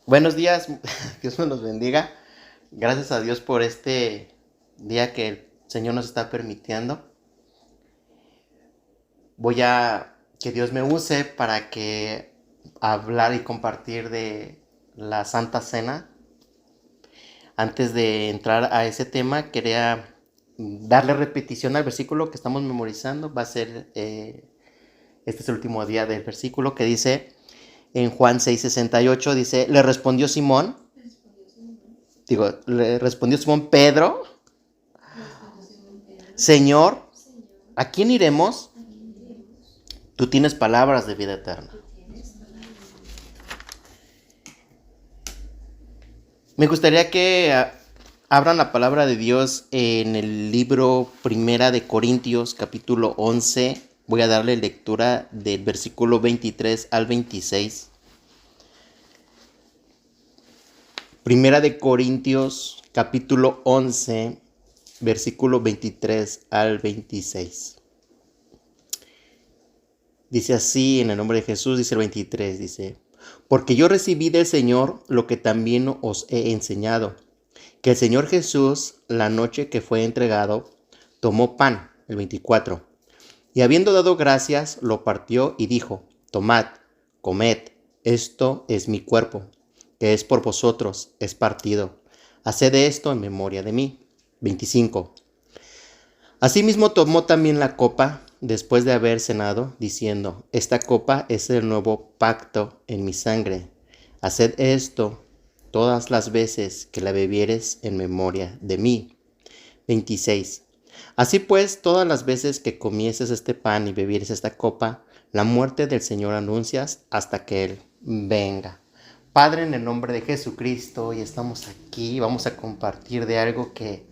Buenos días, Dios nos los bendiga. Gracias a Dios por este día que el Señor nos está permitiendo. Voy a que Dios me use para que hablar y compartir de la Santa Cena. Antes de entrar a ese tema, quería darle repetición al versículo que estamos memorizando. Va a ser, este es el último día del versículo que dice en Juan 6:68, dice, le respondió Simón Pedro, Señor, ¿a quién iremos? Tú tienes palabras de vida eterna. Me gustaría que abran la palabra de Dios en el libro Primera de Corintios, capítulo 11. Voy a darle lectura del versículo 23 al 26. Primera de Corintios, capítulo 11, versículo 23 al 26. Dice así, en el nombre de Jesús, dice el 23, dice, porque yo recibí del Señor lo que también os he enseñado, que el Señor Jesús, la noche que fue entregado, tomó pan, el 24, y habiendo dado gracias, lo partió y dijo, tomad, comed, esto es mi cuerpo, que es por vosotros, es partido. Haced esto en memoria de mí. 25. Asimismo tomó también la copa después de haber cenado, diciendo, esta copa es el nuevo pacto en mi sangre. Haced esto todas las veces que la bebieres en memoria de mí. 26. Así pues, todas las veces que comieses este pan y bebieres esta copa, la muerte del Señor anuncias hasta que Él venga. Padre, en el nombre de Jesucristo, hoy estamos aquí, vamos a compartir de algo que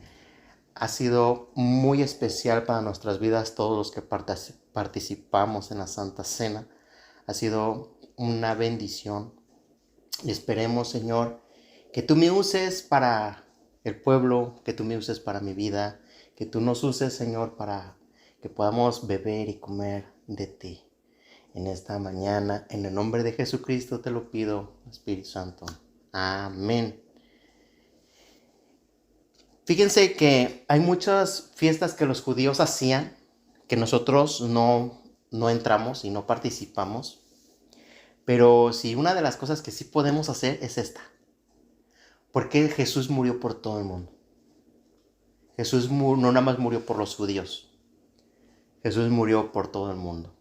ha sido muy especial para nuestras vidas, todos los que participamos en la Santa Cena. Ha sido una bendición. Y esperemos, Señor, que tú me uses para el pueblo, que tú me uses para mi vida, que tú nos uses, Señor, para que podamos beber y comer de ti. En esta mañana, en el nombre de Jesucristo te lo pido, Espíritu Santo. Amén. Fíjense que hay muchas fiestas que los judíos hacían, que nosotros no entramos y no participamos. Pero sí, una de las cosas que sí podemos hacer es esta. Porque Jesús murió por todo el mundo. Jesús no nada más murió por los judíos. Jesús murió por todo el mundo.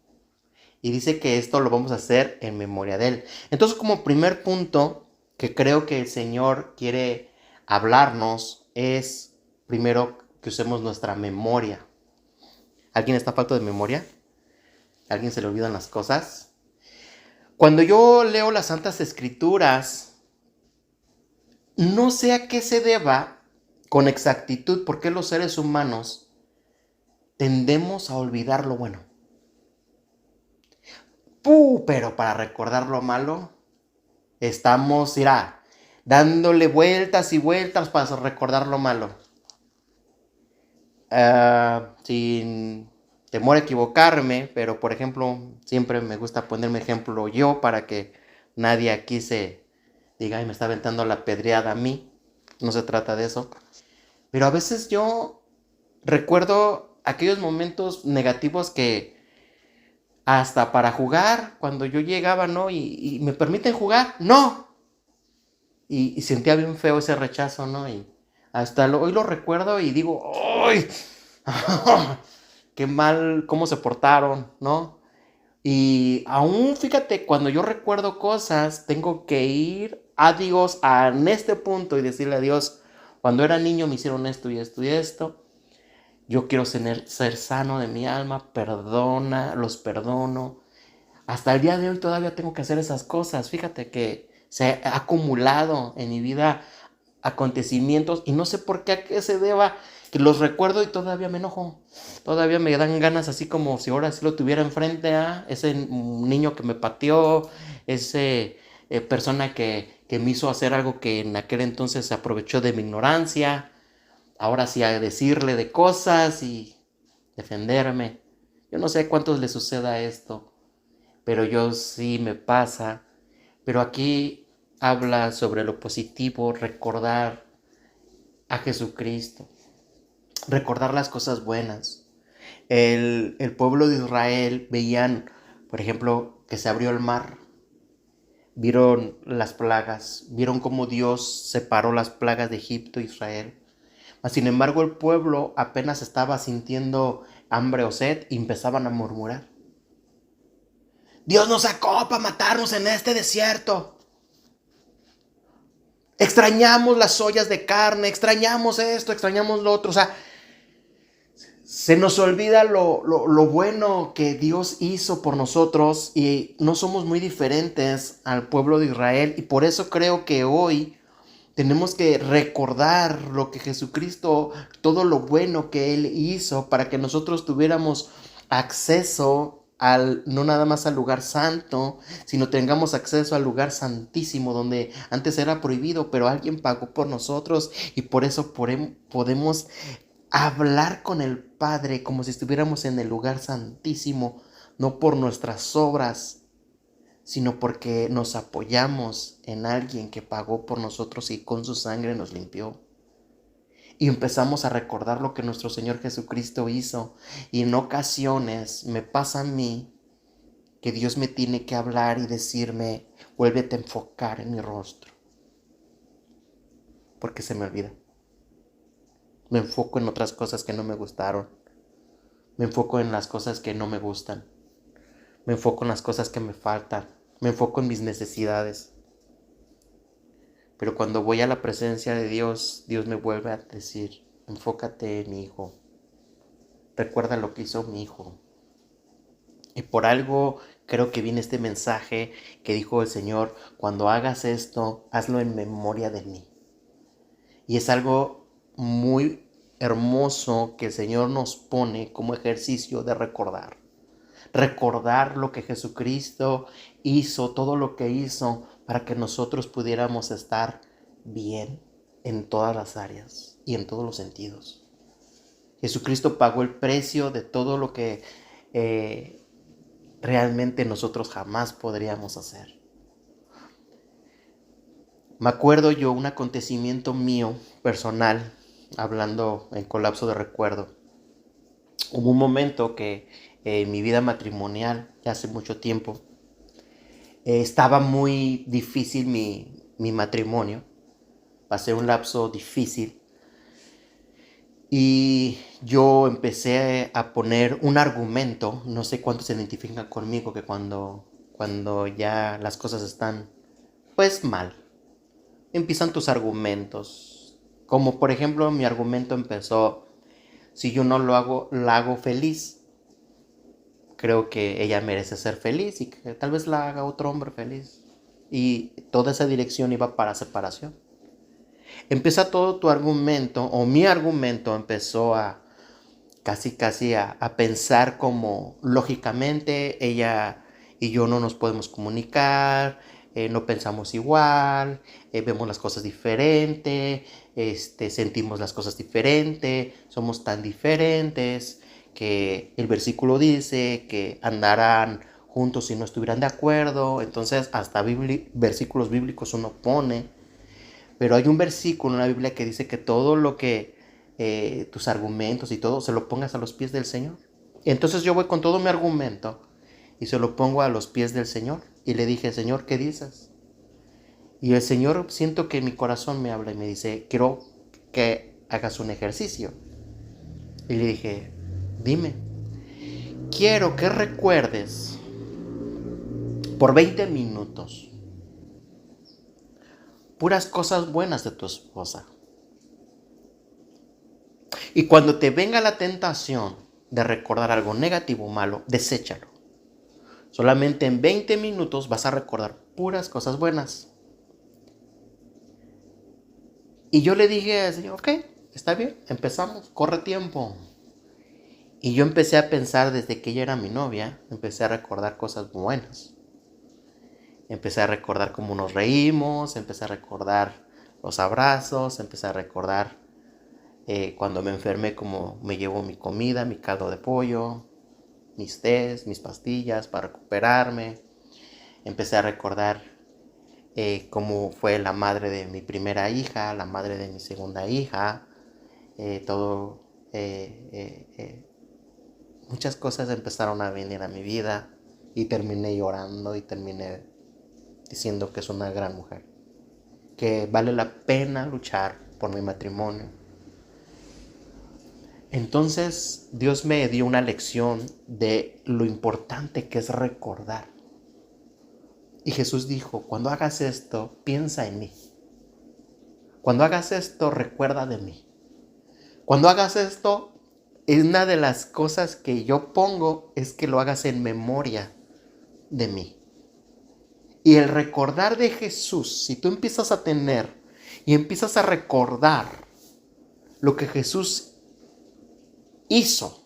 Y dice que esto lo vamos a hacer en memoria de Él. Entonces, como primer punto que creo que el Señor quiere hablarnos es, primero, que usemos nuestra memoria. ¿Alguien está falto de memoria? ¿Alguien se le olvidan las cosas? Cuando yo leo las Santas Escrituras, no sé a qué se deba con exactitud por qué los seres humanos tendemos a olvidar lo bueno. Pero para recordar lo malo, estamos, dándole vueltas y vueltas para recordar lo malo. Sin temor a equivocarme, pero por ejemplo, siempre me gusta ponerme ejemplo yo para que nadie aquí se diga, ay, me está aventando la pedreada a mí. No se trata de eso. Pero a veces yo recuerdo aquellos momentos negativos que hasta para jugar, cuando yo llegaba, ¿no? Y me permiten jugar, no. Y sentía bien feo ese rechazo, ¿no? Y hasta hoy lo recuerdo y digo, ¡ay! Qué mal, cómo se portaron, ¿no? Y aún, fíjate, cuando yo recuerdo cosas, tengo que ir a Dios en este punto y decirle a Dios, cuando era niño me hicieron esto y esto y esto. Yo quiero ser sano de mi alma, perdona, los perdono. Hasta el día de hoy todavía tengo que hacer esas cosas. Fíjate que se ha acumulado en mi vida acontecimientos y no sé por qué a qué se deba, que los recuerdo y todavía me enojo. Todavía me dan ganas así como si ahora sí lo tuviera enfrente a ese niño que me pateó, ese persona que me hizo hacer algo que en aquel entonces se aprovechó de mi ignorancia. Ahora sí a decirle de cosas y defenderme. Yo no sé a cuántos les suceda esto, pero yo sí me pasa. Pero aquí habla sobre lo positivo, recordar a Jesucristo, recordar las cosas buenas. El pueblo de Israel veían, por ejemplo, que se abrió el mar, vieron las plagas, vieron cómo Dios separó las plagas de Egipto e Israel. Mas, sin embargo, el pueblo apenas estaba sintiendo hambre o sed y empezaban a murmurar. Dios nos sacó para matarnos en este desierto. Extrañamos las ollas de carne, extrañamos esto, extrañamos lo otro. O sea, se nos olvida lo bueno que Dios hizo por nosotros y no somos muy diferentes al pueblo de Israel. Y por eso creo que hoy tenemos que recordar lo que Jesucristo, todo lo bueno que Él hizo para que nosotros tuviéramos acceso no nada más al lugar santo, sino tengamos acceso al lugar santísimo donde antes era prohibido, pero alguien pagó por nosotros y por eso podemos hablar con el Padre como si estuviéramos en el lugar santísimo, no por nuestras obras, sino porque nos apoyamos en alguien que pagó por nosotros y con su sangre nos limpió. Y empezamos a recordar lo que nuestro Señor Jesucristo hizo. Y en ocasiones me pasa a mí que Dios me tiene que hablar y decirme, vuélvete a enfocar en mi rostro. Porque se me olvida. Me enfoco en otras cosas que no me gustaron. Me enfoco en las cosas que no me gustan. Me enfoco en las cosas que me faltan. Me enfoco en mis necesidades. Pero cuando voy a la presencia de Dios, Dios me vuelve a decir, enfócate en mi hijo. Recuerda lo que hizo mi hijo. Y por algo creo que viene este mensaje que dijo el Señor, cuando hagas esto, hazlo en memoria de mí. Y es algo muy hermoso que el Señor nos pone como ejercicio de recordar. Recordar lo que Jesucristo hizo, todo lo que hizo para que nosotros pudiéramos estar bien en todas las áreas y en todos los sentidos. Jesucristo pagó el precio de todo lo que realmente nosotros jamás podríamos hacer. Me acuerdo yo un acontecimiento mío personal, hablando en colapso de recuerdo. Hubo un momento que en mi vida matrimonial, ya hace mucho tiempo, estaba muy difícil mi matrimonio. Pasé un lapso difícil y yo empecé a poner un argumento. No sé cuántos se identifican conmigo, que cuando ya las cosas están pues mal, empiezan tus argumentos. Como por ejemplo mi argumento empezó, si yo no lo hago, la hago feliz. Creo que ella merece ser feliz y que tal vez la haga otro hombre feliz. Y toda esa dirección iba para separación. Empieza todo tu argumento, o mi argumento empezó a casi a pensar como lógicamente ella y yo no nos podemos comunicar, no pensamos igual, vemos las cosas diferente, sentimos las cosas diferente, somos tan diferentes que el versículo dice que andarán juntos si no estuvieran de acuerdo. Entonces hasta versículos bíblicos uno pone, pero hay un versículo en la Biblia que dice que todo lo que tus argumentos y todo se lo pongas a los pies del Señor. Entonces yo voy con todo mi argumento y se lo pongo a los pies del Señor y le dije, Señor, ¿qué dices? Y el Señor, siento que mi corazón me habla y me dice, quiero que hagas un ejercicio. Y le dije, dime, quiero que recuerdes por 20 minutos puras cosas buenas de tu esposa. Y cuando te venga la tentación de recordar algo negativo o malo, deséchalo. Solamente en 20 minutos vas a recordar puras cosas buenas. Y yo le dije al Señor, ok, está bien, empezamos, corre tiempo. Y yo empecé a pensar desde que ella era mi novia, empecé a recordar cosas buenas. Empecé a recordar cómo nos reímos, empecé a recordar los abrazos, empecé a recordar cuando me enfermé cómo me llevó mi comida, mi caldo de pollo, mis tés, mis pastillas para recuperarme. Empecé a recordar cómo fue la madre de mi primera hija, la madre de mi segunda hija, todo, muchas cosas empezaron a venir a mi vida y terminé llorando y terminé diciendo que es una gran mujer, que vale la pena luchar por mi matrimonio. Entonces Dios me dio una lección de lo importante que es recordar. Y Jesús dijo, cuando hagas esto, piensa en mí. Cuando hagas esto, recuerda de mí. Cuando hagas esto, una de las cosas que yo pongo es que lo hagas en memoria de mí. Y el recordar de Jesús, si tú empiezas a tener y empiezas a recordar lo que Jesús hizo,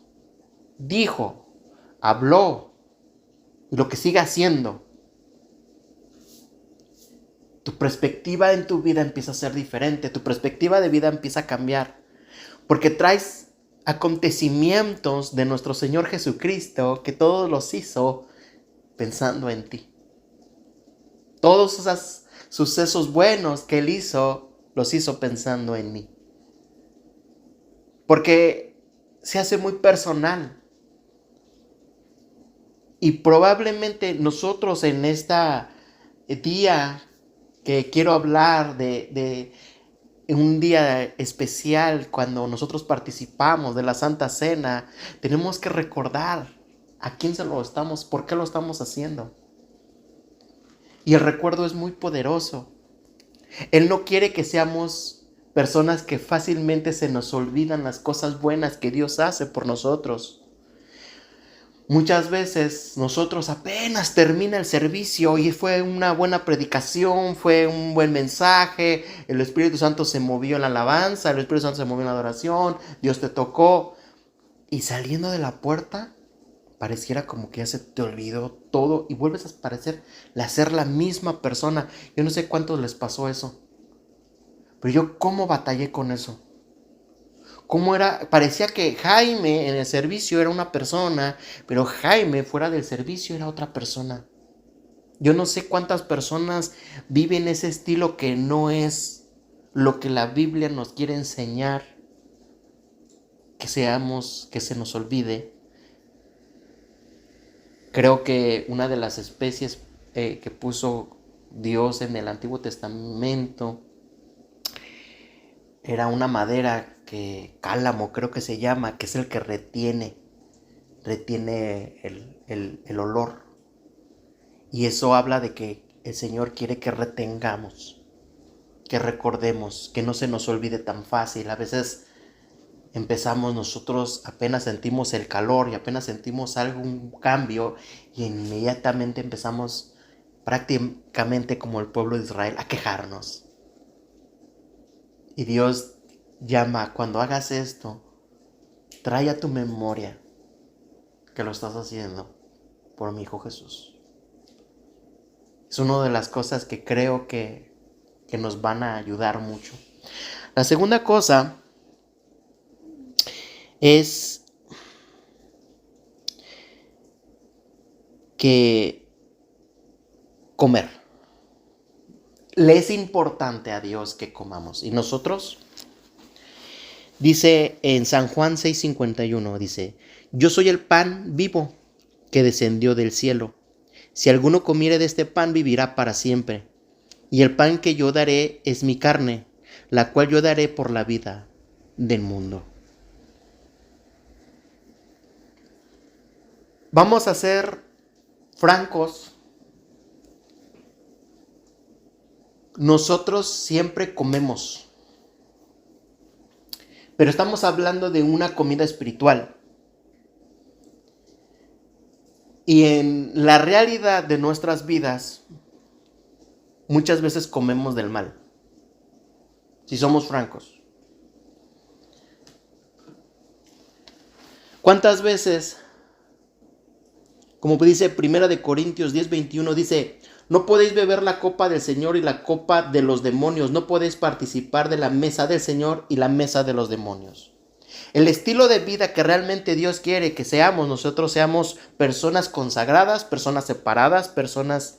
dijo, habló y lo que sigue haciendo, tu perspectiva en tu vida empieza a ser diferente, tu perspectiva de vida empieza a cambiar, porque traes acontecimientos de nuestro Señor Jesucristo que todos los hizo pensando en ti. Todos esos sucesos buenos que Él hizo, los hizo pensando en mí. Porque se hace muy personal. Y probablemente nosotros en este día que quiero hablar de un día especial, cuando nosotros participamos de la Santa Cena, tenemos que recordar a quién por qué lo estamos haciendo. Y el recuerdo es muy poderoso. Él no quiere que seamos personas que fácilmente se nos olvidan las cosas buenas que Dios hace por nosotros. Muchas veces nosotros apenas termina el servicio y fue una buena predicación, fue un buen mensaje, el Espíritu Santo se movió en la alabanza, el Espíritu Santo se movió en la adoración, Dios te tocó. Y saliendo de la puerta, pareciera como que ya se te olvidó todo y vuelves a ser la misma persona. Yo no sé cuántos les pasó eso, pero yo cómo batallé con eso. Parecía que Jaime en el servicio era una persona, pero Jaime fuera del servicio era otra persona. Yo no sé cuántas personas viven ese estilo que no es lo que la Biblia nos quiere enseñar, que se nos olvide. Creo que una de las especies que puso Dios en el Antiguo Testamento era una madera cálamo creo que se llama, que es el que retiene el olor. Y eso habla de que el Señor quiere que retengamos, que recordemos, que no se nos olvide tan fácil. A veces empezamos nosotros, apenas sentimos el calor y apenas sentimos algún cambio y inmediatamente empezamos prácticamente como el pueblo de Israel a quejarnos. Y Dios llama, cuando hagas esto, trae a tu memoria que lo estás haciendo por mi Hijo Jesús. Es una de las cosas que creo que nos van a ayudar mucho. La segunda cosa es que comer. Le es importante a Dios que comamos. Y nosotros, dice en San Juan 6:51, dice, yo soy el pan vivo que descendió del cielo. Si alguno comiere de este pan, vivirá para siempre. Y el pan que yo daré es mi carne, la cual yo daré por la vida del mundo. Vamos a ser francos. Nosotros siempre comemos, pero estamos hablando de una comida espiritual. Y en la realidad de nuestras vidas, muchas veces comemos del mal, si somos francos. ¿Cuántas veces, como dice 1 Corintios 10:21, dice, no podéis beber la copa del Señor y la copa de los demonios, no podéis participar de la mesa del Señor y la mesa de los demonios? El estilo de vida que realmente Dios quiere que nosotros seamos personas consagradas, personas separadas, personas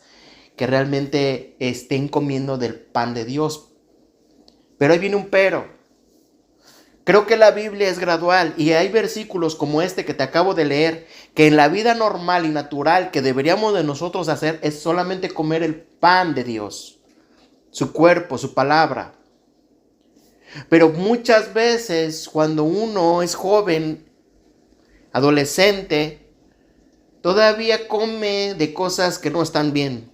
que realmente estén comiendo del pan de Dios. Pero ahí viene un pero. Creo que la Biblia es gradual y hay versículos como este que te acabo de leer, que en la vida normal y natural que deberíamos de nosotros hacer es solamente comer el pan de Dios, su cuerpo, su palabra. Pero muchas veces cuando uno es joven, adolescente, todavía come de cosas que no están bien,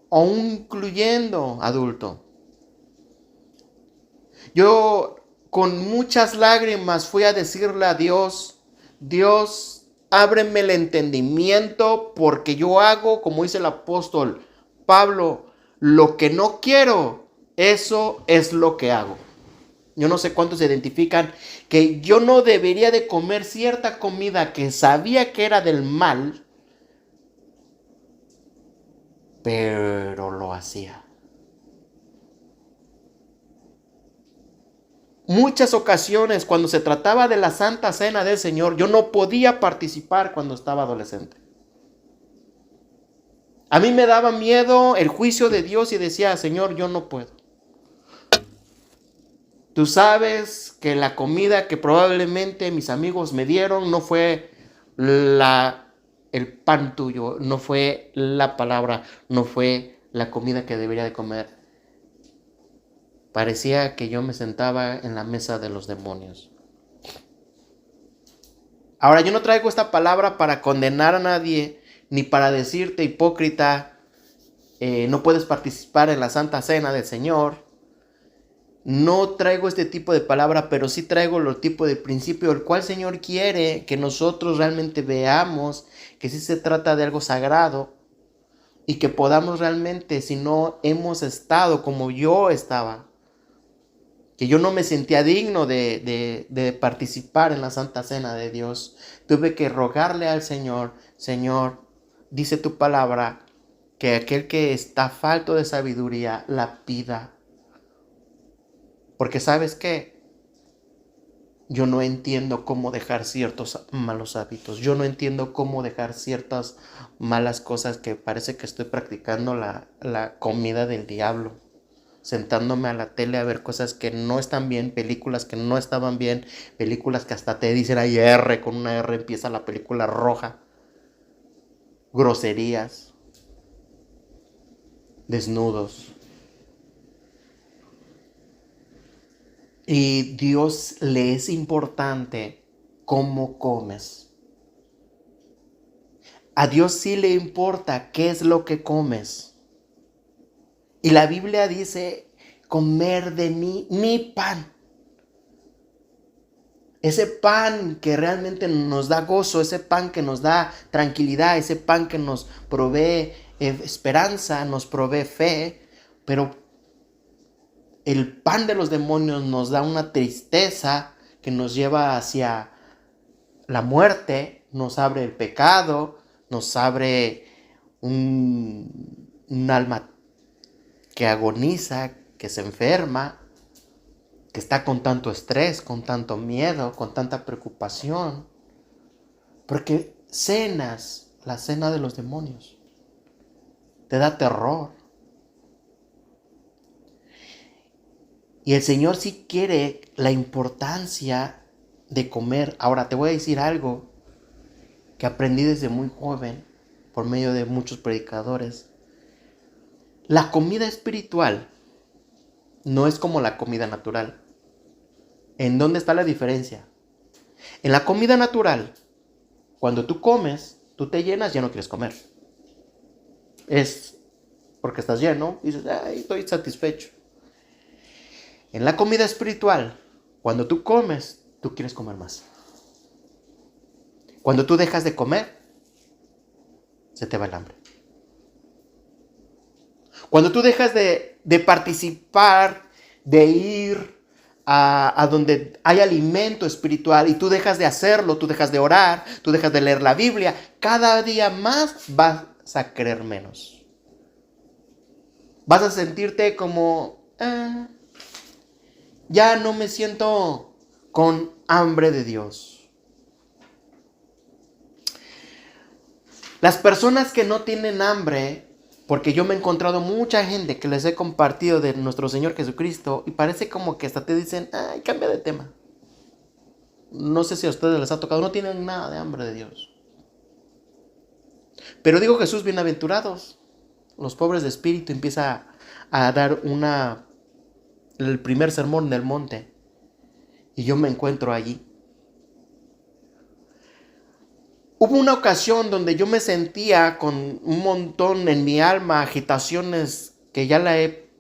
o incluyendo adulto. Yo con muchas lágrimas fui a decirle a Dios, Dios, ábreme el entendimiento porque yo hago, como dice el apóstol Pablo, lo que no quiero, eso es lo que hago. Yo no sé cuántos se identifican que yo no debería de comer cierta comida que sabía que era del mal, pero lo hacía. Muchas ocasiones cuando se trataba de la Santa Cena del Señor, yo no podía participar cuando estaba adolescente. A mí me daba miedo el juicio de Dios y decía, Señor, yo no puedo. Tú sabes que la comida que probablemente mis amigos me dieron no fue el pan tuyo, no fue la palabra, no fue la comida que debería de comer. Parecía que yo me sentaba en la mesa de los demonios. Ahora, yo no traigo esta palabra para condenar a nadie, ni para decirte, hipócrita, no puedes participar en la Santa Cena del Señor. No traigo este tipo de palabra, pero sí traigo el tipo de principio, el cual el Señor quiere que nosotros realmente veamos que sí se trata de algo sagrado y que podamos realmente, si no hemos estado como yo estaba, que yo no me sentía digno de participar en la Santa Cena de Dios, tuve que rogarle al Señor, Señor, dice tu palabra, que aquel que está falto de sabiduría la pida. Porque ¿sabes qué? Yo no entiendo cómo dejar ciertos malos hábitos. Yo no entiendo cómo dejar ciertas malas cosas que parece que estoy practicando la comida del diablo. Sentándome a la tele a ver cosas que no están bien, películas que no estaban bien, películas que hasta te dicen hay R, con una R empieza la película roja. Groserías, desnudos. Y Dios le es importante cómo comes. A Dios sí le importa qué es lo que comes. Y la Biblia dice, comer de mi pan. Ese pan que realmente nos da gozo, ese pan que nos da tranquilidad, ese pan que nos provee esperanza, nos provee fe, pero el pan de los demonios nos da una tristeza que nos lleva hacia la muerte, nos abre el pecado, nos abre un alma que agoniza, que se enferma, que está con tanto estrés, con tanto miedo, con tanta preocupación. Porque cenas, la cena de los demonios, te da terror. Y el Señor sí quiere la importancia de comer. Ahora te voy a decir algo que aprendí desde muy joven por medio de muchos predicadores. La comida espiritual no es como la comida natural. ¿En dónde está la diferencia? En la comida natural, cuando tú comes, tú te llenas, ya no quieres comer. Es porque estás lleno y dices, ay, estoy satisfecho. En la comida espiritual, cuando tú comes, tú quieres comer más. Cuando tú dejas de comer, se te va el hambre. Cuando tú dejas de participar, de ir a donde hay alimento espiritual y tú dejas de hacerlo, tú dejas de orar, tú dejas de leer la Biblia, cada día más vas a querer menos. Vas a sentirte como, ya no me siento con hambre de Dios. Las personas que no tienen hambre Porque yo me he encontrado mucha gente que les he compartido de nuestro Señor Jesucristo y parece como que hasta te dicen, ay, cambia de tema. No sé si a ustedes les ha tocado, no tienen nada de hambre de Dios. Pero digo Jesús, bienaventurados los pobres de espíritu, empieza a dar el primer sermón del monte. Y yo me encuentro allí. Hubo una ocasión donde yo me sentía con un montón en mi alma, agitaciones que ya la he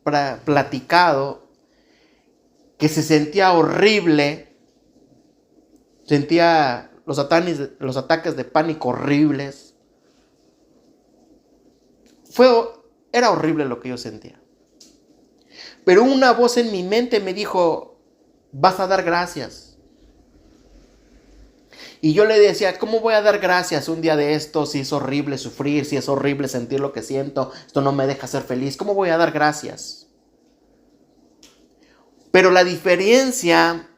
platicado, que se sentía horrible, sentía los ataques de pánico horribles. Era horrible lo que yo sentía. Pero una voz en mi mente me dijo, vas a dar gracias. Y yo le decía, ¿cómo voy a dar gracias un día de esto si es horrible sufrir, si es horrible sentir lo que siento? Esto no me deja ser feliz. ¿Cómo voy a dar gracias? Pero la diferencia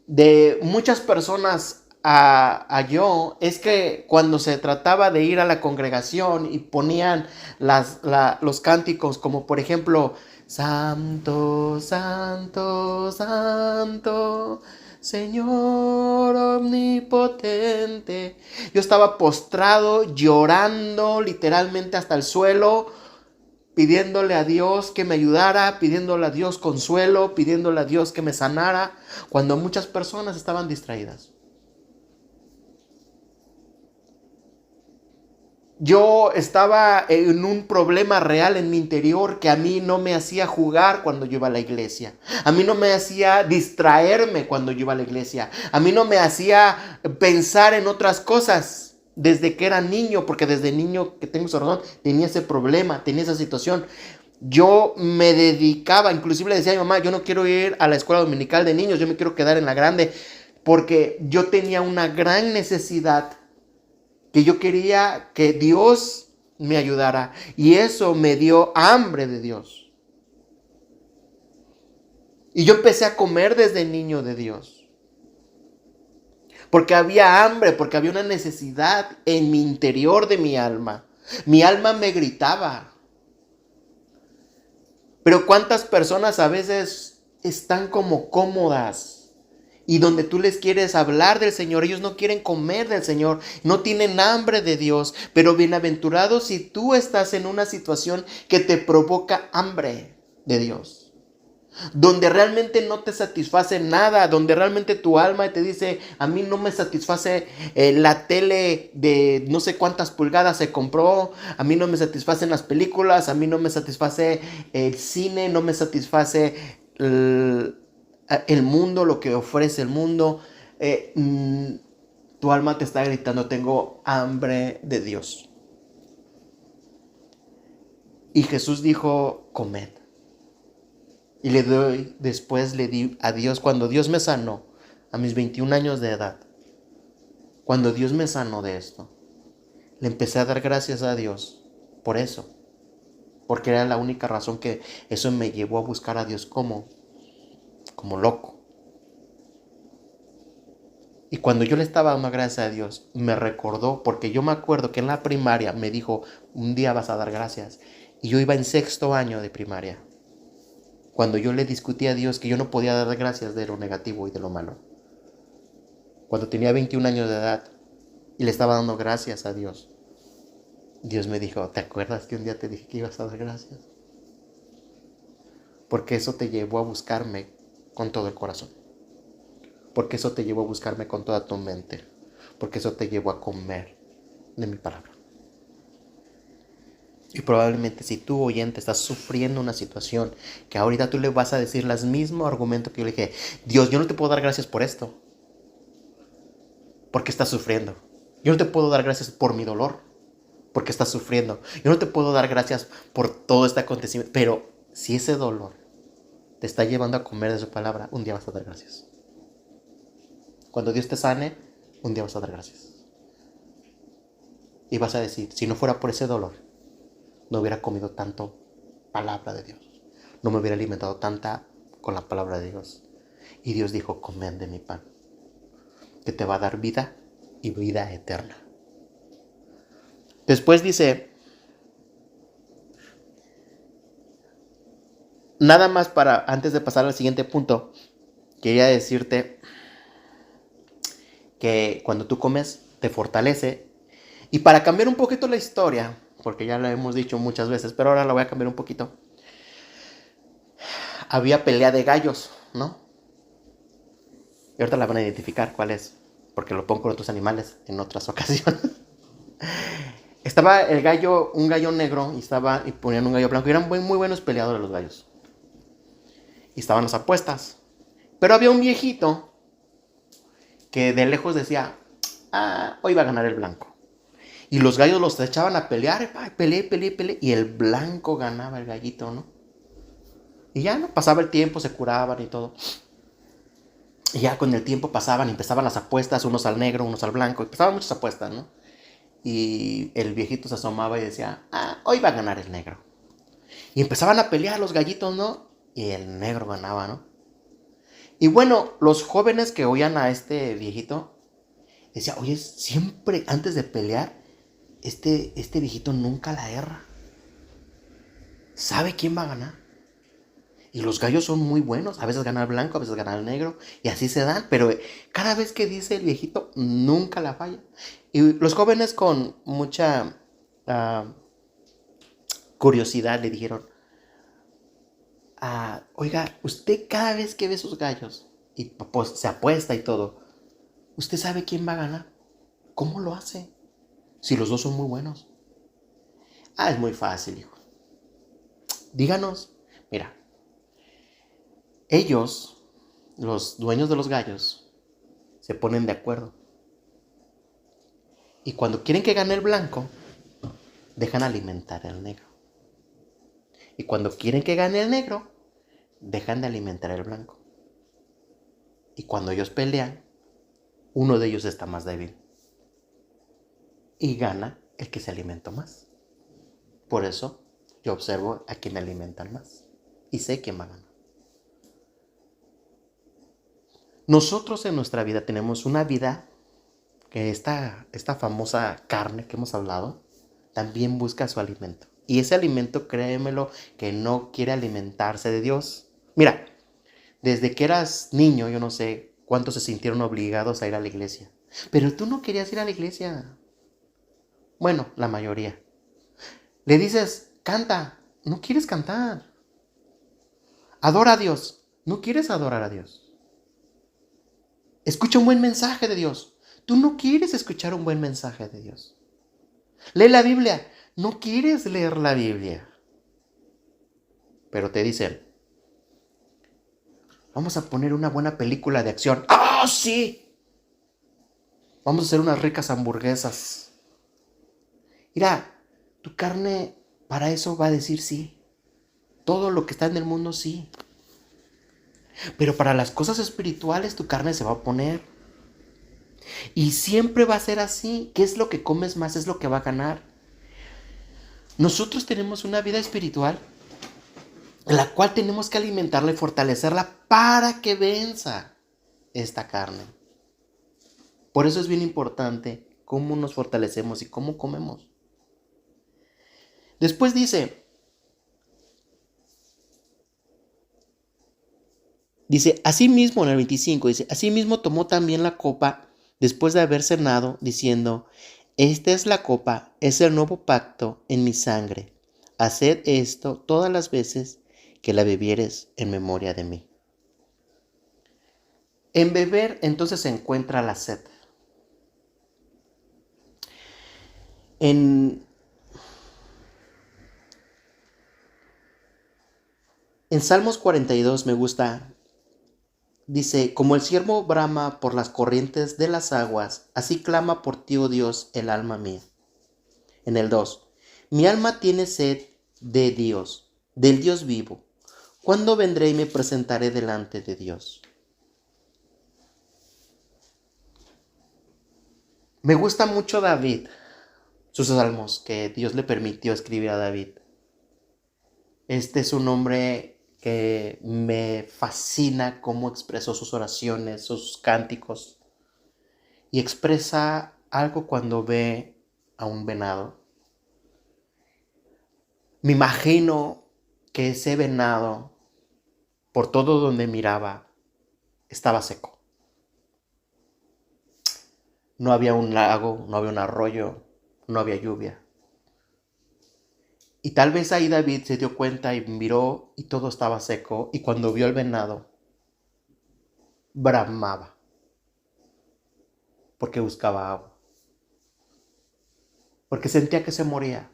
de muchas personas a yo es que cuando se trataba de ir a la congregación y ponían los cánticos como por ejemplo, Santo, Santo, Santo, Señor omnipotente. Yo estaba postrado, llorando literalmente hasta el suelo, pidiéndole a Dios que me ayudara, pidiéndole a Dios consuelo, pidiéndole a Dios que me sanara, cuando muchas personas estaban distraídas. Yo estaba en un problema real en mi interior que a mí no me hacía jugar cuando yo iba a la iglesia. A mí no me hacía distraerme cuando yo iba a la iglesia. A mí no me hacía pensar en otras cosas desde que era niño, porque desde niño que tengo esa razón, tenía ese problema, tenía esa situación. Yo me dedicaba, inclusive le decía a mi mamá, yo no quiero ir a la escuela dominical de niños, yo me quiero quedar en la grande, porque yo tenía una gran necesidad que yo quería que Dios me ayudara. Y eso me dio hambre de Dios. Y yo empecé a comer desde niño de Dios. Porque había hambre, porque había una necesidad en mi interior de mi alma. Mi alma me gritaba. Pero ¿cuántas personas a veces están como cómodas? Y donde tú les quieres hablar del Señor, ellos no quieren comer del Señor, no tienen hambre de Dios. Pero bienaventurado si tú estás en una situación que te provoca hambre de Dios. Donde realmente no te satisface nada, donde realmente tu alma te dice, a mí no me satisface la tele de no sé cuántas pulgadas se compró, a mí no me satisfacen las películas, a mí no me satisface el cine, no me satisface el mundo, lo que ofrece el mundo. Tu alma te está gritando, tengo hambre de Dios. Y Jesús dijo, comed. Y después le di a Dios, cuando Dios me sanó, a mis 21 años de edad, cuando Dios me sanó de esto, le empecé a dar gracias a Dios por eso. Porque era la única razón que eso me llevó a buscar a Dios como loco. Y cuando yo le estaba dando gracias a Dios, me recordó, porque yo me acuerdo que en la primaria me dijo, un día vas a dar gracias. Y yo iba en 6º año de primaria. Cuando yo le discutí a Dios que yo no podía dar gracias de lo negativo y de lo malo. Cuando tenía 21 años de edad y le estaba dando gracias a Dios. Dios me dijo, ¿te acuerdas que un día te dije que ibas a dar gracias? Porque eso te llevó a buscarme con todo el corazón. Porque eso te llevó a buscarme con toda tu mente. Porque eso te llevó a comer de mi palabra. Y probablemente si tú, oyente, estás sufriendo una situación que ahorita tú le vas a decir los mismos argumentos que yo le dije, Dios, yo no te puedo dar gracias por esto, porque estás sufriendo. Yo no te puedo dar gracias por mi dolor, porque estás sufriendo. Yo no te puedo dar gracias por todo este acontecimiento, pero si ese dolor te está llevando a comer de su palabra, un día vas a dar gracias. Cuando Dios te sane, un día vas a dar gracias. Y vas a decir, si no fuera por ese dolor, no hubiera comido tanto palabra de Dios. No me hubiera alimentado tanta con la palabra de Dios. Y Dios dijo, comed de mi pan, que te va a dar vida y vida eterna. Después dice, Nada más para, antes de pasar al siguiente punto, quería decirte que cuando tú comes te fortalece. Y para cambiar un poquito la historia, porque ya lo hemos dicho muchas veces, pero ahora la voy a cambiar un poquito. Había pelea de gallos, ¿no? Y ahorita la van a identificar cuál es, porque lo pongo con otros animales en otras ocasiones. Estaba el gallo, un gallo negro, y ponían un gallo blanco. Y eran muy buenos peleadores los gallos. Y estaban las apuestas. Pero había un viejito que de lejos decía, hoy va a ganar el blanco. Y los gallos los echaban a pelear, peleé. Y el blanco ganaba el gallito, ¿no? Y ya, ¿no? Pasaba el tiempo, se curaban y todo. Y ya con el tiempo pasaban y empezaban las apuestas, unos al negro, unos al blanco. Empezaban muchas apuestas, ¿no? Y el viejito se asomaba y decía, hoy va a ganar el negro. Y empezaban a pelear los gallitos, ¿no? Y el negro ganaba, ¿no? Y bueno, los jóvenes que oían a este viejito decían, oye, siempre antes de pelear, este viejito nunca la erra. ¿Sabe quién va a ganar? Y los gallos son muy buenos. A veces gana el blanco, a veces gana el negro. Y así se dan. Pero cada vez que dice el viejito, nunca la falla. Y los jóvenes con mucha curiosidad le dijeron, oiga, usted cada vez que ve sus gallos y pues se apuesta y todo, ¿usted sabe quién va a ganar? ¿Cómo lo hace? Si los dos son muy buenos. Es muy fácil, hijo. Díganos. Mira, ellos, los dueños de los gallos, se ponen de acuerdo. Y cuando quieren que gane el blanco, dejan alimentar al negro. Y cuando quieren que gane el negro, dejan de alimentar al blanco. Y cuando ellos pelean, uno de ellos está más débil. Y gana el que se alimentó más. Por eso yo observo a quien alimentan más. Y sé quién va a ganar. Nosotros en nuestra vida tenemos una vida que esta famosa carne que hemos hablado también busca su alimento. Y ese alimento, créemelo, que no quiere alimentarse de Dios. Mira, desde que eras niño, yo no sé cuántos se sintieron obligados a ir a la iglesia. Pero tú no querías ir a la iglesia. Bueno, la mayoría. Le dices, canta, no quieres cantar. Adora a Dios, no quieres adorar a Dios. Escucha un buen mensaje de Dios. Tú no quieres escuchar un buen mensaje de Dios. Lee la Biblia. No quieres leer la Biblia. Pero te dicen, vamos a poner una buena película de acción. ¡Ah, sí! Vamos a hacer unas ricas hamburguesas. Mira, tu carne para eso va a decir sí. Todo lo que está en el mundo sí. Pero para las cosas espirituales tu carne se va a oponer. Y siempre va a ser así. ¿Qué es lo que comes más? Es lo que va a ganar. Nosotros tenemos una vida espiritual en la cual tenemos que alimentarla y fortalecerla para que venza esta carne. Por eso es bien importante cómo nos fortalecemos y cómo comemos. Después dice, asimismo en el 25, dice, asimismo tomó también la copa después de haber cenado, diciendo, esta es la copa, es el nuevo pacto en mi sangre. Haced esto todas las veces que la bebieres en memoria de mí. En beber entonces se encuentra la sed. En Salmos 42 me gusta. Dice, como el ciervo brama por las corrientes de las aguas, así clama por ti, oh Dios, el alma mía. En el 2, mi alma tiene sed de Dios, del Dios vivo. ¿Cuándo vendré y me presentaré delante de Dios? Me gusta mucho David, sus salmos que Dios le permitió escribir a David. Este es un hombre que me fascina cómo expresó sus oraciones, sus cánticos. Y expresa algo cuando ve a un venado. Me imagino que ese venado por todo donde miraba, estaba seco. No había un lago, no había un arroyo, no había lluvia. Y tal vez ahí David se dio cuenta y miró y todo estaba seco. Y cuando vio el venado, bramaba porque buscaba agua. Porque sentía que se moría.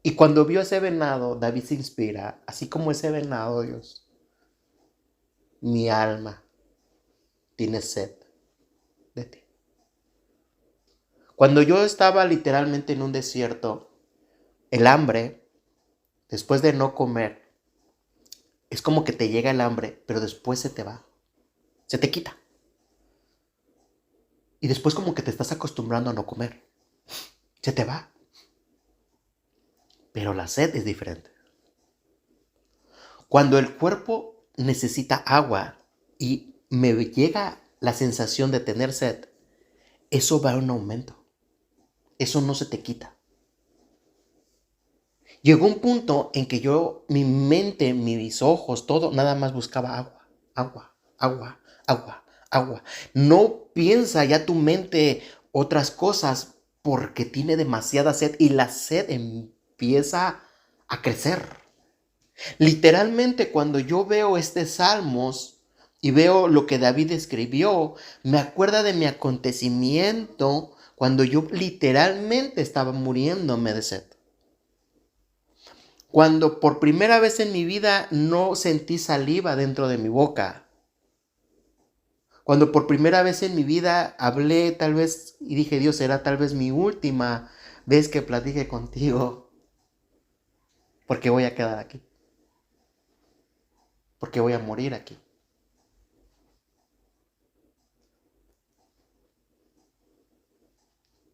Y cuando vio ese venado, David se inspira, así como ese venado, Dios, mi alma tiene sed de ti. Cuando yo estaba literalmente en un desierto, el hambre, después de no comer, es como que te llega el hambre, pero después se te va, se te quita. Y después como que te estás acostumbrando a no comer, se te va. Pero la sed es diferente. Cuando el cuerpo necesita agua y me llega la sensación de tener sed, eso va a un aumento. Eso no se te quita. Llegó un punto en que mi mente, mis ojos, todo, nada más buscaba agua, agua, agua, agua, agua. No piensa ya tu mente otras cosas porque tiene demasiada sed y la sed empieza a crecer. Literalmente cuando yo veo Salmos y veo lo que David escribió, me acuerda de mi acontecimiento cuando yo literalmente estaba muriéndome de sed. Cuando por primera vez en mi vida no sentí saliva dentro de mi boca. Cuando por primera vez en mi vida hablé tal vez y dije, Dios, será tal vez mi última vez que platique contigo. Porque voy a quedar aquí. Porque voy a morir aquí.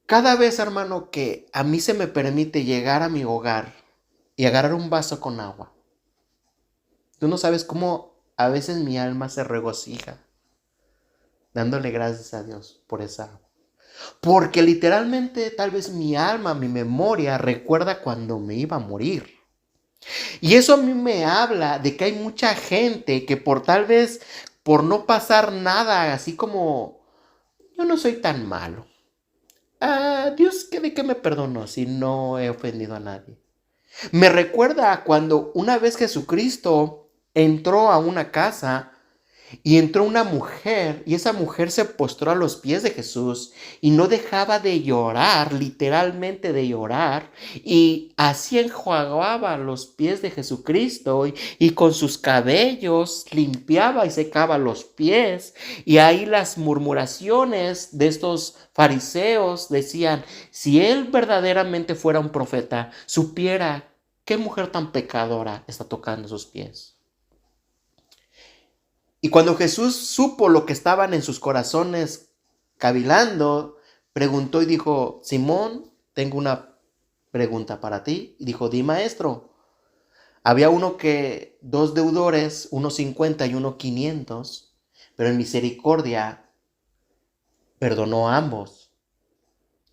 Cada vez, hermano, que a mí se me permite llegar a mi hogar y agarrar un vaso con agua, tú no sabes cómo a veces mi alma se regocija dándole gracias a Dios por esa agua. Porque literalmente tal vez mi alma, mi memoria recuerda cuando me iba a morir. Y eso a mí me habla de que hay mucha gente que tal vez por no pasar nada, así como yo no soy tan malo. Dios, ¿de qué me perdonó si no he ofendido a nadie? Me recuerda a cuando una vez Jesucristo entró a una casa y entró una mujer y esa mujer se postró a los pies de Jesús y no dejaba de llorar, literalmente de llorar, y así enjuagaba los pies de Jesucristo y con sus cabellos limpiaba y secaba los pies. Y ahí las murmuraciones de estos fariseos decían, si él verdaderamente fuera un profeta, supiera qué mujer tan pecadora está tocando sus pies. Y cuando Jesús supo lo que estaban en sus corazones cavilando, preguntó y dijo, Simón, tengo una pregunta para ti. Y dijo, di maestro. Había dos deudores, uno 50 y uno 500, pero en misericordia perdonó a ambos.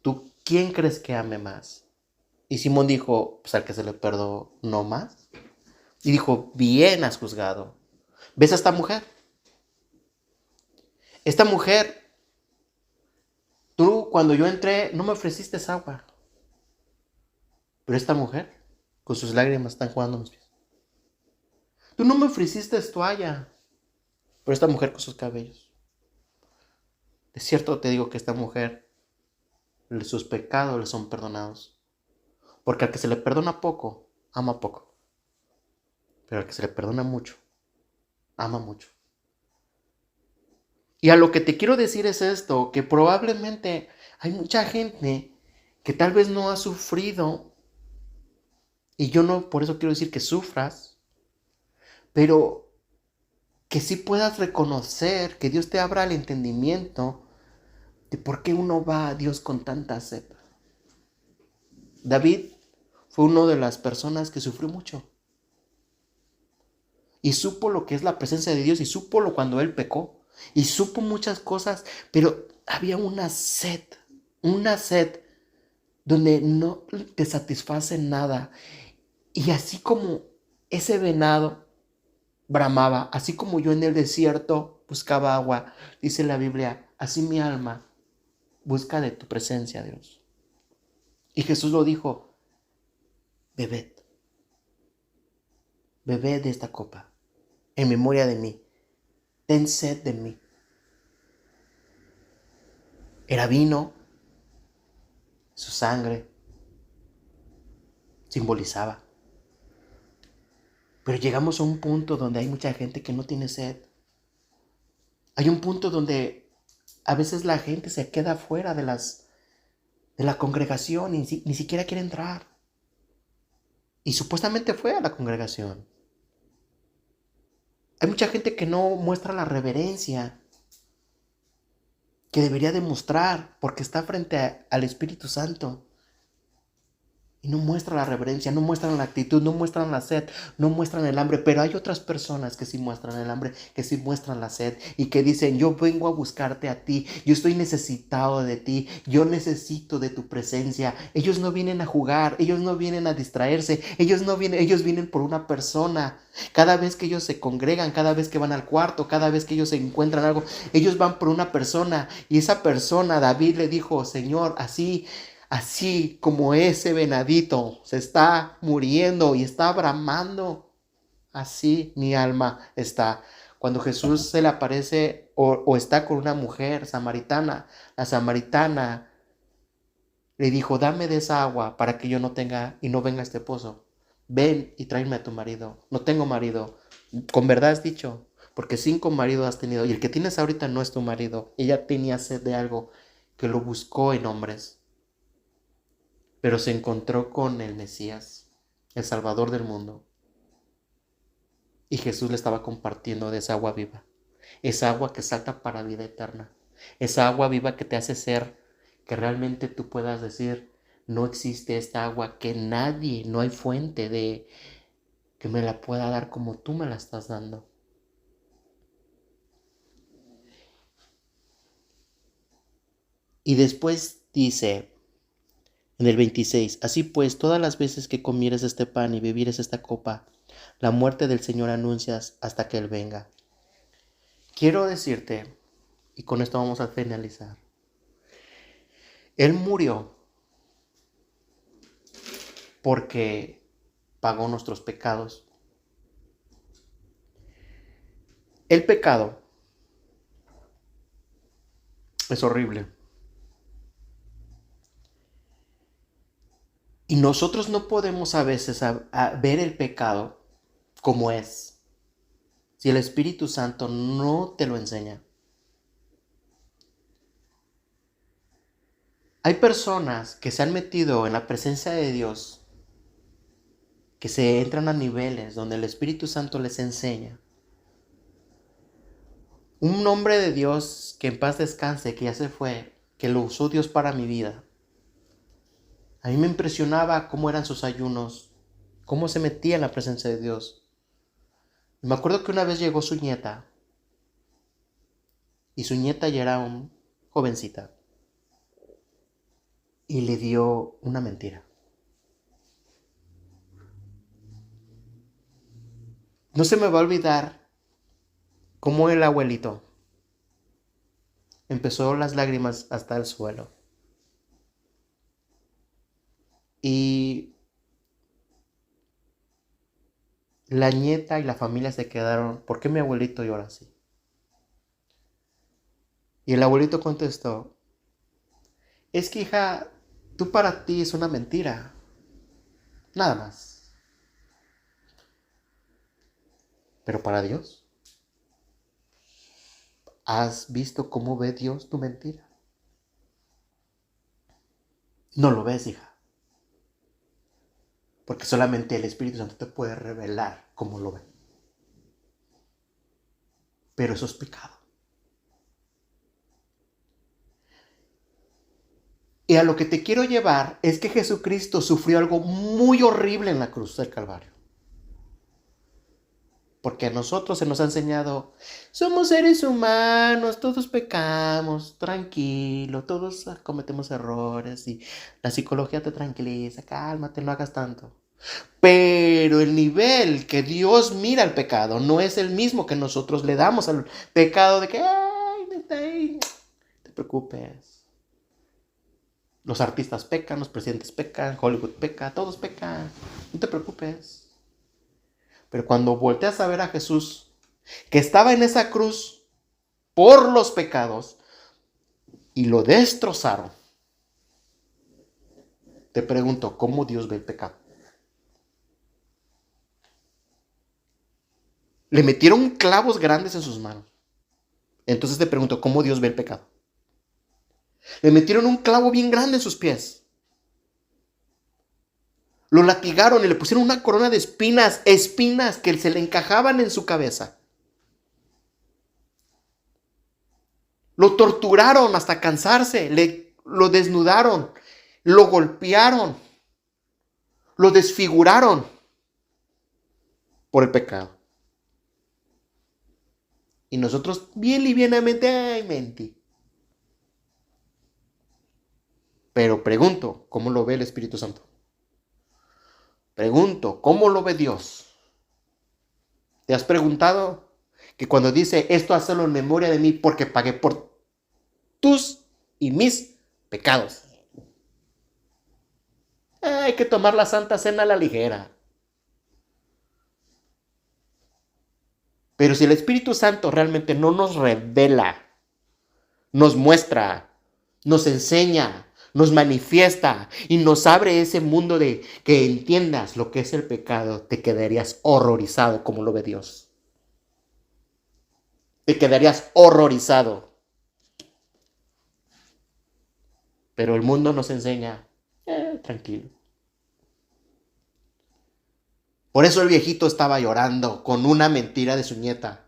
¿Tú quién crees que ame más? Y Simón dijo, pues al que se le perdonó más. Y dijo, bien has juzgado. ¿Ves a esta mujer? Esta mujer, tú cuando yo entré no me ofreciste agua. Pero esta mujer, con sus lágrimas, están jugando mis pies. Tú no me ofreciste toalla. Pero esta mujer con sus cabellos. De cierto te digo que esta mujer, sus pecados le son perdonados. Porque al que se le perdona poco, ama poco. Pero al que se le perdona mucho, ama mucho. Y a lo que te quiero decir es esto, que probablemente hay mucha gente que tal vez no ha sufrido, y yo no por eso quiero decir que sufras, pero que sí puedas reconocer, que Dios te abra el entendimiento de por qué uno va a Dios con tanta sed. David fue una de las personas que sufrió mucho. Y supo lo que es la presencia de Dios y supo cuando él pecó. Y supo muchas cosas, pero había una sed donde no te satisface nada. Y así como ese venado bramaba, así como yo en el desierto buscaba agua, dice la Biblia, así mi alma busca de tu presencia, Dios. Y Jesús lo dijo, bebed, bebed de esta copa, en memoria de mí, ten sed de mí. Era vino, su sangre simbolizaba. Pero llegamos a un punto donde hay mucha gente que no tiene sed. Hay un punto donde a veces la gente se queda fuera de la congregación y ni siquiera quiere entrar. Y supuestamente fue a la congregación. Hay mucha gente que no muestra la reverencia que debería demostrar porque está frente al Espíritu Santo. Y no muestran la reverencia, no muestran la actitud, no muestran la sed, no muestran el hambre. Pero hay otras personas que sí muestran el hambre, que sí muestran la sed y que dicen, yo vengo a buscarte a ti, yo estoy necesitado de ti, yo necesito de tu presencia. Ellos no vienen a jugar, ellos no vienen a distraerse, ellos vienen por una persona. Cada vez que ellos se congregan, cada vez que van al cuarto, cada vez que ellos se encuentran algo, ellos van por una persona. Y esa persona, David le dijo, Señor, así como ese venadito se está muriendo y está bramando, así mi alma está. Cuando Jesús se le aparece o está con una mujer samaritana, la samaritana le dijo, dame de esa agua para que yo no tenga y no venga a este pozo. Ven y tráeme a tu marido. No tengo marido. Con verdad has dicho, porque 5 maridos has tenido y el que tienes ahorita no es tu marido. Ella tenía sed de algo que lo buscó en hombres. Pero se encontró con el Mesías, el Salvador del mundo. Y Jesús le estaba compartiendo de esa agua viva. Esa agua que salta para vida eterna. Esa agua viva que te hace ser, que realmente tú puedas decir, no existe esta agua, que nadie, no hay fuente de que me la pueda dar como tú me la estás dando. Y después dice, en el 26, así pues, todas las veces que comieres este pan y bebieres esta copa, la muerte del Señor anuncias hasta que Él venga. Quiero decirte, y con esto vamos a finalizar, Él murió porque pagó nuestros pecados. El pecado es horrible. Y nosotros no podemos a veces ver el pecado como es, si el Espíritu Santo no te lo enseña. Hay personas que se han metido en la presencia de Dios, que se entran a niveles donde el Espíritu Santo les enseña. Un hombre de Dios que en paz descanse, que ya se fue, que lo usó Dios para mi vida. A mí me impresionaba cómo eran sus ayunos, cómo se metía en la presencia de Dios. Y me acuerdo que una vez llegó su nieta, y su nieta ya era una jovencita, y le dio una mentira. No se me va a olvidar cómo el abuelito empezó las lágrimas hasta el suelo. Y la nieta y la familia se quedaron, ¿por qué mi abuelito llora así? Y el abuelito contestó, es que hija, tú para ti es una mentira, nada más. Pero para Dios, ¿has visto cómo ve Dios tu mentira? No lo ves, hija. Porque solamente el Espíritu Santo te puede revelar cómo lo ve. Pero eso es pecado. Y a lo que te quiero llevar es que Jesucristo sufrió algo muy horrible en la cruz del Calvario. Porque a nosotros se nos ha enseñado, somos seres humanos, todos pecamos, tranquilo, todos cometemos errores y la psicología te tranquiliza, cálmate, no hagas tanto. Pero el nivel que Dios mira al pecado no es el mismo que nosotros le damos al pecado de que, ay, no te preocupes. Los artistas pecan, los presidentes pecan, Hollywood peca, todos pecan. No te preocupes. Pero cuando volteas a ver a Jesús, que estaba en esa cruz por los pecados y lo destrozaron, te pregunto, ¿cómo Dios ve el pecado? Le metieron clavos grandes en sus manos. Entonces te pregunto, ¿cómo Dios ve el pecado? Le metieron un clavo bien grande en sus pies. Lo latigaron y le pusieron una corona de espinas, espinas que se le encajaban en su cabeza. Lo torturaron hasta cansarse, lo desnudaron, lo golpearon, lo desfiguraron por el pecado. Y nosotros bien livianamente, ay, mentí. Pero pregunto, ¿cómo lo ve el Espíritu Santo? Pregunto, ¿cómo lo ve Dios? ¿Te has preguntado que cuando dice esto hazlo en memoria de mí porque pagué por tus y mis pecados? Hay que tomar la Santa Cena a la ligera. Pero si el Espíritu Santo realmente no nos revela, nos muestra, nos enseña, nos manifiesta y nos abre ese mundo de que entiendas lo que es el pecado, te quedarías horrorizado como lo ve Dios. Te quedarías horrorizado. Pero el mundo nos enseña, tranquilo. Por eso el viejito estaba llorando con una mentira de su nieta.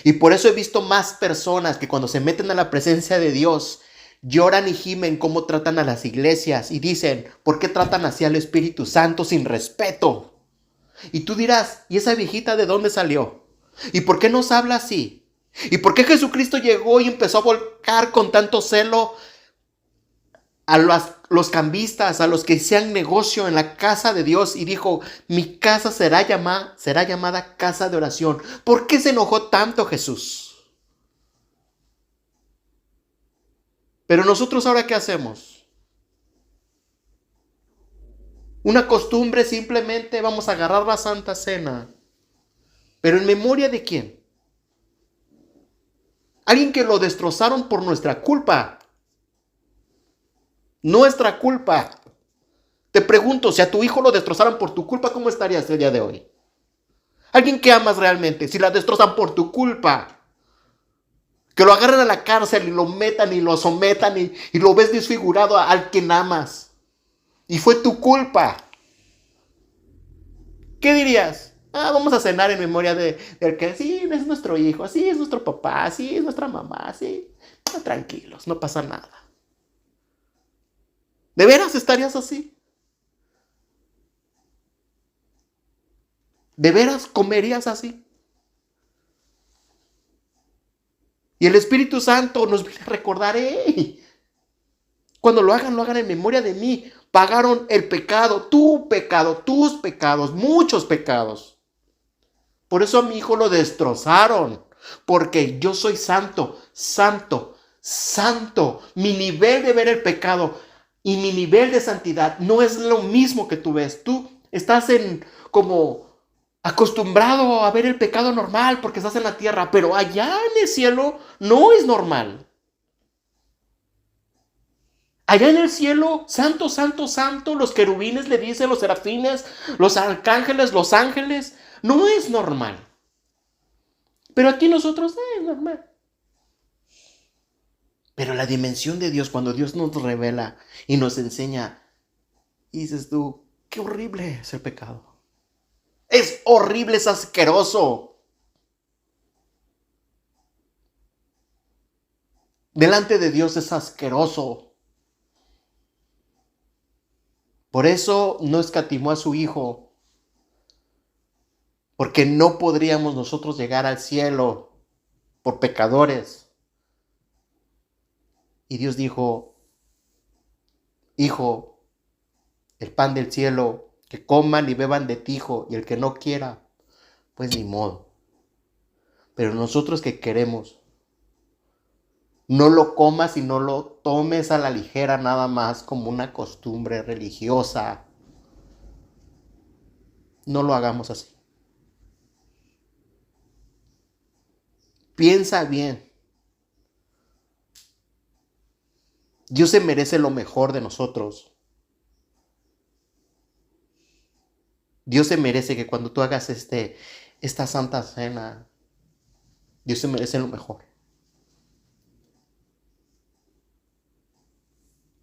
Y por eso he visto más personas que cuando se meten a la presencia de Dios lloran y gimen cómo tratan a las iglesias y dicen, ¿por qué tratan así al Espíritu Santo sin respeto? Y tú dirás, ¿y esa viejita de dónde salió? ¿Y por qué nos habla así? ¿Y por qué Jesucristo llegó y empezó a volcar con tanto celo a los cambistas, a los que hacían negocio en la casa de Dios y dijo, mi casa será llamada casa de oración? ¿Por qué se enojó tanto Jesús? Pero nosotros ahora, ¿qué hacemos? Una costumbre, simplemente vamos a agarrar la Santa Cena. ¿Pero en memoria de quién? Alguien que lo destrozaron por nuestra culpa. Nuestra culpa. Te pregunto, si a tu hijo lo destrozaran por tu culpa, ¿cómo estarías el día de hoy? Alguien que amas realmente, si la destrozan por tu culpa, que lo agarren a la cárcel y lo metan y lo sometan y lo ves desfigurado al quien amas. Y fue tu culpa. ¿Qué dirías? Vamos a cenar en memoria del que sí, es nuestro hijo, sí, es nuestro papá, sí, es nuestra mamá, sí. Tranquilos, no pasa nada. ¿De veras estarías así? ¿De veras comerías así? Y el Espíritu Santo nos viene a recordar, cuando lo hagan en memoria de mí. Pagaron el pecado, tu pecado, tus pecados, muchos pecados. Por eso a mi hijo lo destrozaron. Porque yo soy santo, santo, santo. Mi nivel de ver el pecado y mi nivel de santidad no es lo mismo que tú ves. Tú estás como acostumbrado a ver el pecado normal porque estás en la tierra. Pero allá en el cielo no es normal. Allá en el cielo, santo, santo, santo, los querubines le dicen, los serafines, los arcángeles, los ángeles, no es normal. Pero aquí nosotros, es normal. Pero la dimensión de Dios, cuando Dios nos revela y nos enseña, y dices tú, qué horrible es el pecado. Es horrible, es asqueroso. Delante de Dios es asqueroso. Por eso no escatimó a su Hijo, porque no podríamos nosotros llegar al cielo por pecadores. Y Dios dijo, Hijo, el pan del cielo que coman y beban de ti, hijo, y el que no quiera, pues ni modo. Pero nosotros que queremos, no lo comas y no lo tomes a la ligera nada más como una costumbre religiosa. No lo hagamos así. Piensa bien. Dios se merece lo mejor de nosotros. Dios se merece que cuando tú hagas esta santa cena, Dios se merece lo mejor.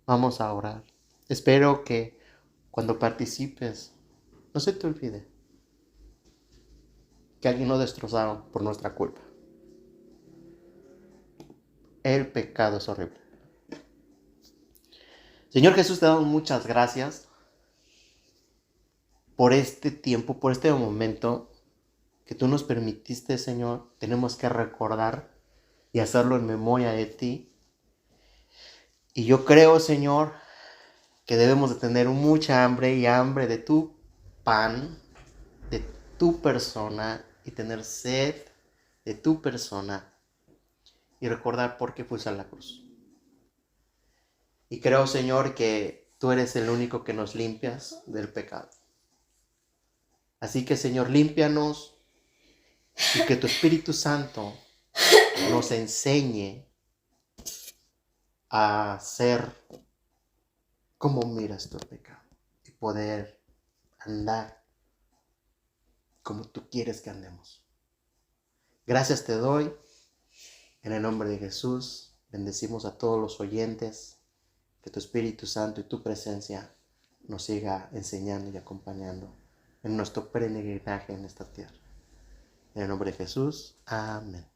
Vamos a orar. Espero que cuando participes, no se te olvide que alguien nos destrozaron por nuestra culpa. El pecado es horrible. Señor Jesús, te damos muchas gracias por este tiempo, por este momento que tú nos permitiste, Señor. Tenemos que recordar y hacerlo en memoria de ti. Y yo creo, Señor, que debemos de tener mucha hambre y hambre de tu pan, de tu persona, y tener sed de tu persona y recordar por qué fuiste a la cruz. Y creo, Señor, que tú eres el único que nos limpias del pecado. Así que, Señor, límpianos y que tu Espíritu Santo nos enseñe a ser como miras tu pecado y poder andar como tú quieres que andemos. Gracias te doy. En el nombre de Jesús, bendecimos a todos los oyentes. Que tu Espíritu Santo y tu presencia nos siga enseñando y acompañando en nuestro peregrinaje en esta tierra. En el nombre de Jesús, amén.